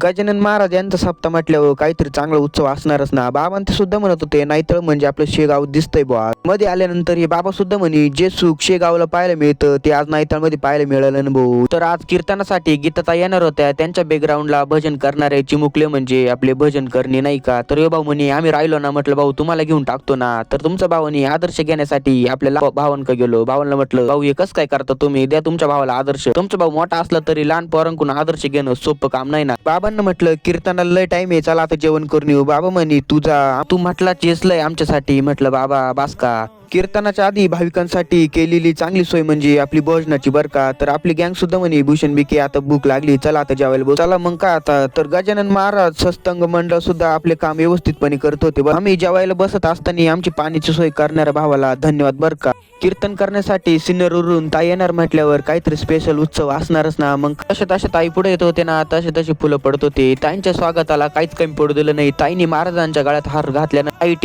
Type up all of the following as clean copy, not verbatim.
गजानन महाराज यांचा सप्ताह म्हटल्यावर काहीतरी चांगला उत्सव असणारच ना. बाबा ते सुद्धा म्हणत होते नाईतळ म्हणजे आपलं शेगाव दिसतंय बुवा. मध्ये आल्यानंतर हे बाबा सुद्धा म्हणे जे सुख शेगावला पाहायला मिळतं ते आज नाईतळ मध्ये पाहायला मिळालं ना भाऊ. तर आज कीर्तनासाठी गीताता येणार होत्या. त्यांच्या बॅकग्राऊंडला भजन करणारे चिमुकले म्हणजे आपले भजन करणे नाही का. तर हे भाऊ म्हणे आम्ही राहिलो ना. म्हटलं भाऊ तुम्हाला घेऊन टाकतो ना. तर तुमच्या भावाने आदर्श घेण्यासाठी आपल्याला भावांक गेलो. भावांना म्हटलं भाऊ हे कसं काय करता तुम्ही, द्या तुमच्या भावाला आदर्श. तुमचा भाऊ मोठा असला तरी लहान पोरांकडून आदर्श घेणं सोपं काम नाही ना. बाबांना म्हटलं कीर्तनाला लय टाइम आहे, चला आता जेवण करून येऊ. बाबा म्हणे तू म्हटला चेसलंय आमच्यासाठी. म्हटलं बाबा बास का. कीर्तनाच्या आधी भाविकांसाठी केलेली चांगली सोय म्हणजे आपली भोजनाची बर का. तर आपली गँग सुद्धा म्हणे भूषण बिके आता भूक लागली, चला आता जेवायला बसू. चला मग का आता. तर गजानन महाराज सत्संग मंडळ सुद्धा आपले काम व्यवस्थितपणे करत होते. आम्ही जेवायला बसत असताना आमची पाण्याची सोय करणाऱ्या भावाला धन्यवाद बर का. कीर्तन करण्यासाठी सिन्नरवरून ताई येणार म्हटल्यावर काहीतरी स्पेशल उत्सव असणारच ना. मग तसे ताई पुढे येत होते ना, तसे फुलं पडत होते. ताईंच्या स्वागताला काहीच कमी पडू दिलं नाही. ताईने महाराजांच्या गळ्यात हार घातल्यानं ताई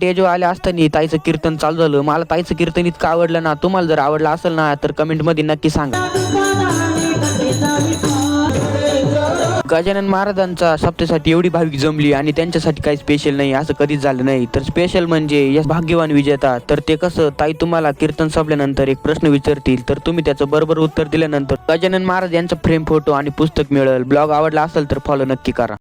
टेजवर आल्या असताना ताईचं कीर्तन चालू झालं. मला ताईचं कीर्तन इतकं आवडलं ना. तुम्हाला जर आवडलं असेल ना तर कमेंट मध्ये नक्की सांगा. गजानन महाराजांच्या सप्तेसाठी एवढी भाविक जमली आणि त्यांच्यासाठी काही स्पेशल नाही असं कधीच झालं नाही. तर स्पेशल म्हणजे या भाग्यवान विजेता. तर ते कसं, ताई तुम्हाला कीर्तन संपल्यानंतर एक प्रश्न विचारतील तर तुम्ही त्याचं बरोबर उत्तर दिल्यानंतर गजानन महाराज यांचा फ्रेम फोटो आणि पुस्तक मिळेल. ब्लॉग आवडला असेल तर फॉलो नक्की करा.